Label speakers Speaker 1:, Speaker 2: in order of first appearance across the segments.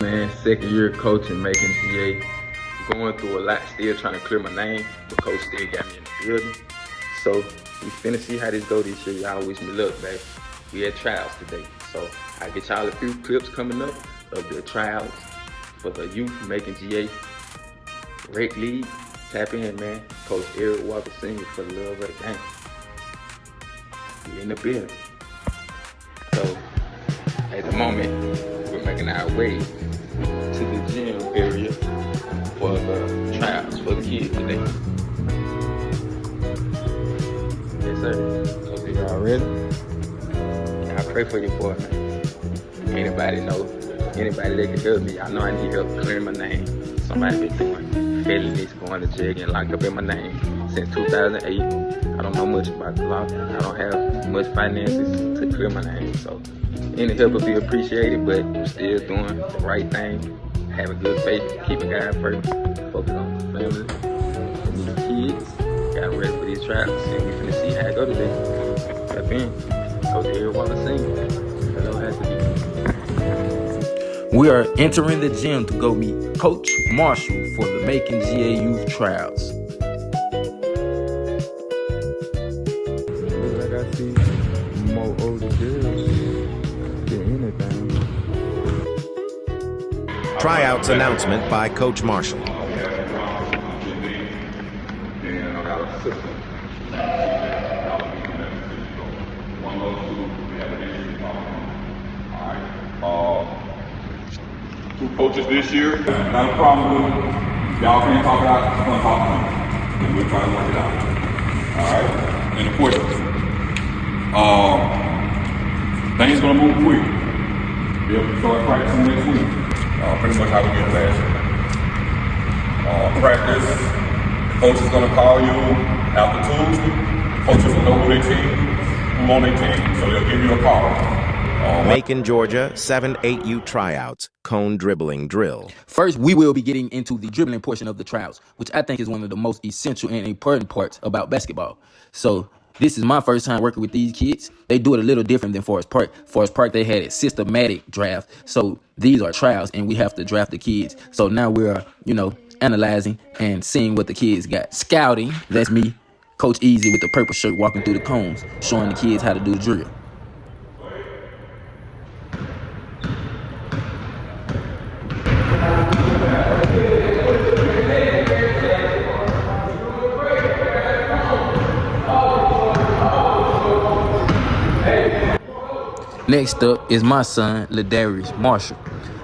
Speaker 1: Man, second year coaching, Macon, GA. Going through a lot, still trying to clear my name, but coach still got me in the building. So we finna see how this go this year. Y'all wish me luck, baby. We had tryouts today, so I get y'all a few clips coming up of the tryouts for the youth Macon, GA rec league. Tap in, man. Coach Eric Walker Sr. for the love of the game. We in the building. So at the moment, we're making our way to the gym area for the tryouts for the kids today. Yes, sir. Hope y'all ready. I pray for you, boy, man. Anybody know, anybody that can help me, I know I need help clearing my name. Somebody been doing felonies, going to jail, getting locked up in my name since 2008. I don't know much about the law. I don't have much finances to clear my name, so any help will be appreciated, but I'm still doing the right thing. Having good faith, keeping God first, focus on the family and these kids. Got ready for these tryouts, and we finna see how it go today. Step in. Coach Eric Walker Sr. Hello, has to be. We are entering the gym to go meet Coach Marshall for the Macon GA Youth Tryouts. Like I see more older girls than anything.
Speaker 2: Tryouts announcement by Coach Marshall.
Speaker 3: Two coaches this year, not a problem with it. Y'all can't talk it out, I'm gonna talk to them. And we'll try to work it out. Alright? And of course, things gonna move quick. Be able to start practicing next week. Pretty much how we get last year. Practice, the coach is gonna call you after Tuesday. Coaches will know who on their team, so they'll give you a call.
Speaker 2: Macon, Georgia, 7-8U tryouts, cone dribbling drill.
Speaker 4: First, we will be getting into the dribbling portion of the tryouts, which I think is one of the most essential and important parts about basketball. So this is my first time working with these kids. They do it a little different than Forest Park. Forest Park, they had a systematic draft. So these are tryouts, and we have to draft the kids. So now we're, analyzing and seeing what the kids got. Scouting, that's me, Coach Eazy with the purple shirt walking through the cones, showing the kids how to do the drill. Next up is my son, Marshall.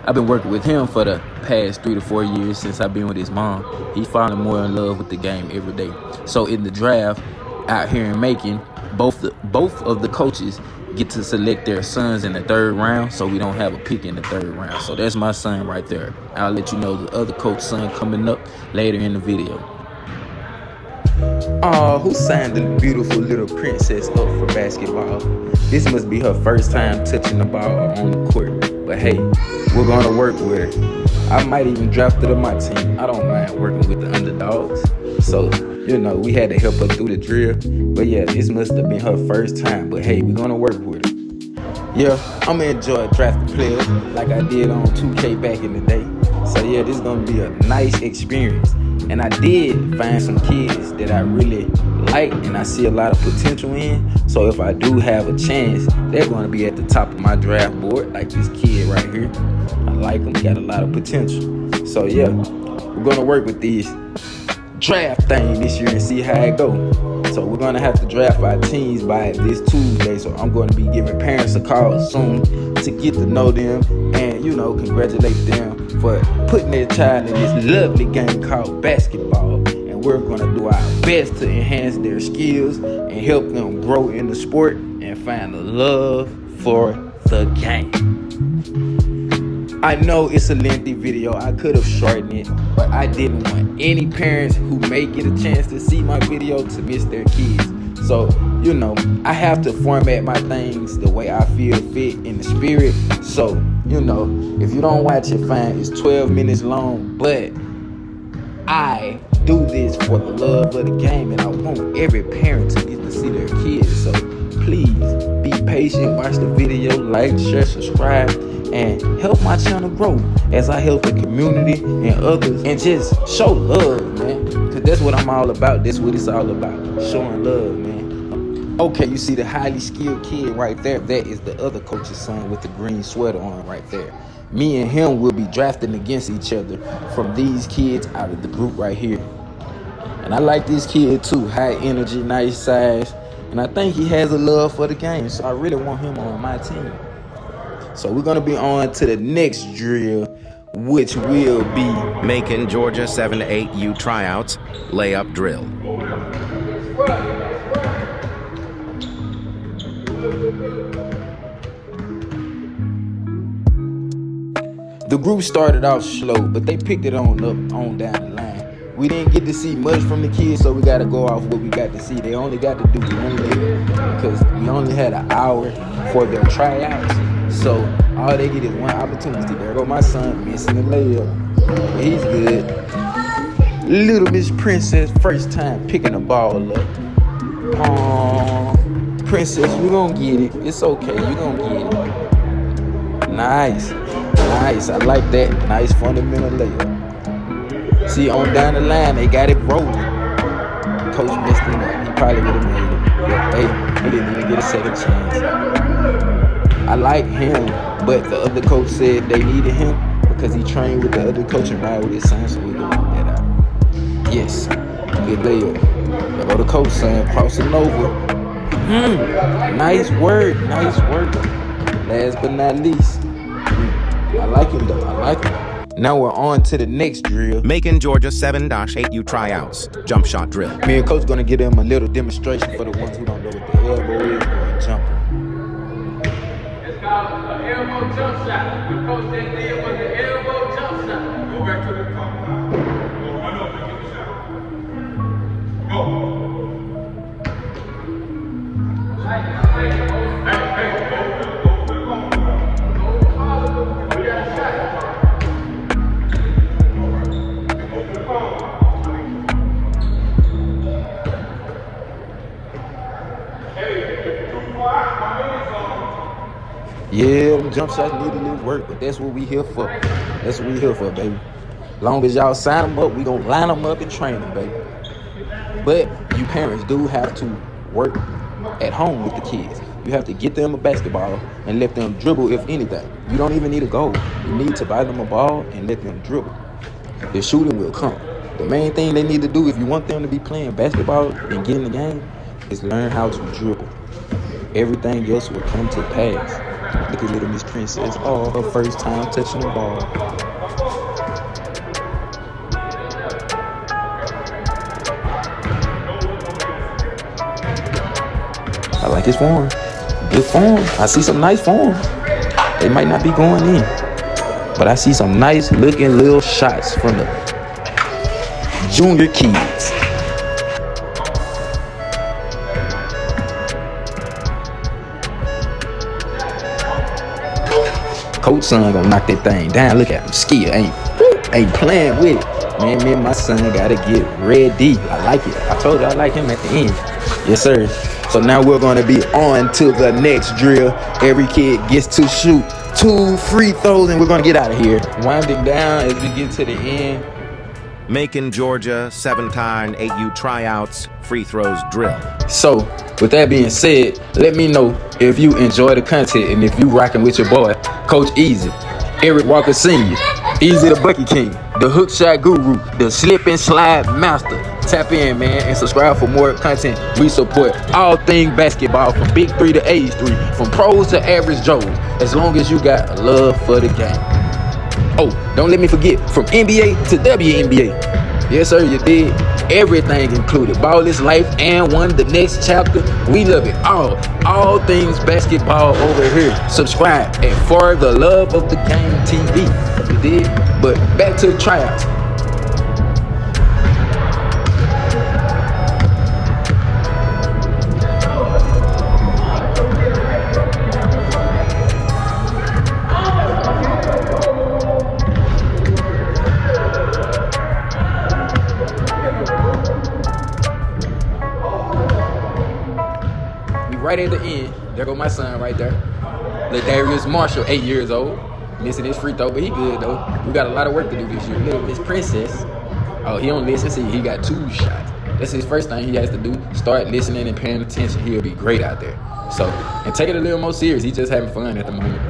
Speaker 4: I've been working with him for the past 3 to 4 years since I've been with his mom. He's falling more in love with the game every day. So in the draft out here in Macon, both of the coaches get to select their sons in the 3rd round, so we don't have a pick in the 3rd round. So that's my son right there. I'll let you know the other coach's son coming up later in the video. Oh, who signed the beautiful little princess up for basketball? This must be her first time touching the ball on the court. But hey, we're gonna work with her. I might even draft her to my team. I don't mind working with the underdogs. So, we had to help her through the drill. But yeah, this must have been her first time. But hey, we're gonna work with her. Yeah, I'm gonna enjoy drafting players like I did on 2K back in the day. So yeah, this is gonna be a nice experience. And I did find some kids that I really like and I see a lot of potential in. So if I do have a chance, they're going to be at the top of my draft board, like this kid right here. I like him, got a lot of potential. So yeah, we're going to work with these draft thing this year and see how it go. So we're going to have to draft our teams by this Tuesday. So I'm going to be giving parents a call soon to get to know them and, congratulate them for putting their child in this lovely game called basketball. And we're going to do our best to enhance their skills and help them grow in the sport and find a love for the game. I know it's a lengthy video. I could have shortened it, but I didn't want any parents who may get a chance to see my video to miss their kids. So, I have to format my things the way I feel fit in the spirit. So, if you don't watch it, fine. It's 12 minutes long, but I do this for the love of the game, and I want every parent to get to see their kids. So, please be patient, watch the video, like, share, subscribe, and help my channel grow as I help the community and others and just show love, man. Cause that's what I'm all about. That's what it's all about. Showing love, man. Okay, you see the highly skilled kid right there? That is the other coach's son with the green sweater on right there. Me and him will be drafting against each other from these kids out of the group right here. And I like this kid too. High energy, nice size. And I think he has a love for the game. So I really want him on my team. So we're going to be on to the next drill, which will be
Speaker 2: Macon, Georgia 7-8U tryouts, layup drill.
Speaker 4: The group started off slow, but they picked it on up, on down the line. We didn't get to see much from the kids, so we got to go off what we got to see. They only got to do one layup because we only had an hour for their tryouts. So all they get is one opportunity. There go my son missing the layup. But he's good. Little Miss Princess, first time picking the ball up. Aww, Princess, you gonna get it. It's okay, you gonna get it. Nice. Nice, I like that. Nice fundamental layup. See, on down the line, they got it rolling. Coach messed it up. He probably would have made it. But hey, he didn't even get a second chance. I like him, but the other coach said they needed him because he trained with the other coach and ride with his son, so we can work that out. Yes, good layup. There go the coach son, crossing over. Nice work, nice work. Last but not least, I like him though, I like him. Now we're on to the next drill.
Speaker 2: Macon, Georgia 7-8U tryouts, jump shot drill.
Speaker 4: Me and coach gonna give them a little demonstration for the ones who don't know what the elbow is or a jumper.
Speaker 5: It's called an elbow jump shot. The coach that did was the elbow jump shot.
Speaker 3: Go back to the top. I know, get the shot. Go.
Speaker 4: Yeah, them jump shots need a little work, but that's what we here for. That's what we here for, baby. Long as y'all sign them up, we gonna line them up and train them, baby. But you parents do have to work at home with the kids. You have to get them a basketball and let them dribble, if anything. You don't even need a goal. You need to buy them a ball and let them dribble. The shooting will come. The main thing they need to do if you want them to be playing basketball and get in the game is learn how to dribble. Everything else will come to pass. Look at little Miss Princess. Oh, her first time touching the ball. I like his form. Good form. I see some nice form. They might not be going in, but I see some nice looking little shots from the junior kids. Coach son gonna knock that thing down. Look at him, skill, ain't playing with it. Man, me and my son gotta get ready. I like it. I told you I like him at the end. Yes, sir. So now we're gonna be on to the next drill. Every kid gets to shoot 2 free throws, and we're gonna get out of here. Winding down as we get to the end.
Speaker 2: Macon, Georgia 7-8U tryouts, free throws drill.
Speaker 4: So, with that being said, let me know if you enjoy the content and if you rocking with your boy, Coach Eazy, Eric Walker Sr., Eazy the Bucket King, the hook shot guru, the slip and slide master. Tap in, man, and subscribe for more content. We support all things basketball from Big 3 to Age 3, from pros to average Joes, as long as you got a love for the game. Oh, don't let me forget, from NBA to WNBA. Yes, sir, you did. Everything included. Ball is life and one the next chapter. We love it all. All things basketball over here. Subscribe at For the Love of the Game TV. You did. But back to the tryouts. Right at the end, there go my son right there. Ladarius Marshall, 8 years old. Missing his free throw, but he good though. We got a lot of work to do this year. Little Miss Princess. Oh, he don't listen. See, he got 2 shots. That's his first thing he has to do. Start listening and paying attention. He'll be great out there. So, and take it a little more serious. He's just having fun at the moment.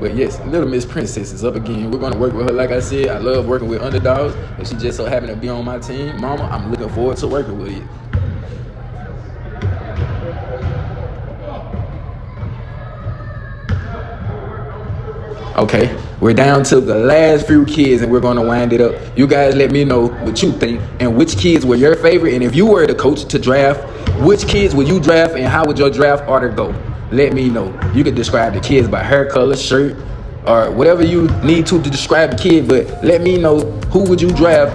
Speaker 4: But yes, Little Miss Princess is up again. We're going to work with her. Like I said, I love working with underdogs. But she just so happened to be on my team. Mama, I'm looking forward to working with you. Okay, we're down to the last few kids and we're going to wind it up. You guys let me know what you think and which kids were your favorite. And if you were the coach to draft, which kids would you draft and how would your draft order go? Let me know. You can describe the kids by hair color, shirt, or whatever you need to describe the kid. But let me know who would you draft.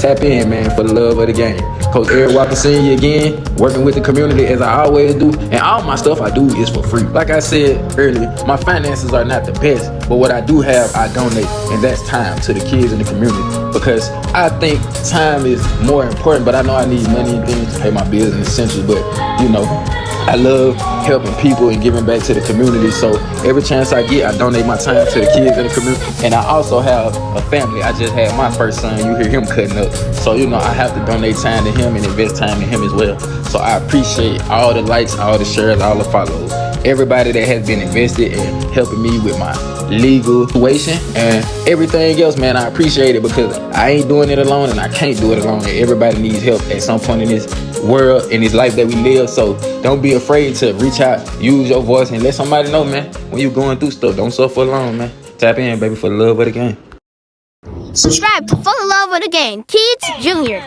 Speaker 4: Tap in, man, for the love of the game. Coach Eric Walker seeing you again, working with the community as I always do. And all my stuff I do is for free. Like I said earlier, my finances are not the best, but what I do have, I donate. And that's time to the kids in the community. Because I think time is more important, but I know I need money and things to pay my bills and essentials. But, you know, I love helping people and giving back to the community. So every chance I get, I donate my time to the kids in the community. And I also have a family. I just had my first son. You hear him cutting up. So, you know, I have to donate time to him and invest time in him as well. So I appreciate all the likes, all the shares, all the follows. Everybody that has been invested in helping me with my legal situation and everything else, man, I appreciate it because I ain't doing it alone and I can't do it alone. And everybody needs help at some point in this world, in this life that we live. So don't be afraid to reach out, use your voice, and let somebody know, man, when you're going through stuff. Don't suffer alone, man. Tap in, baby, for the love of the game.
Speaker 6: Subscribe to For the Love of the Game Kids Junior.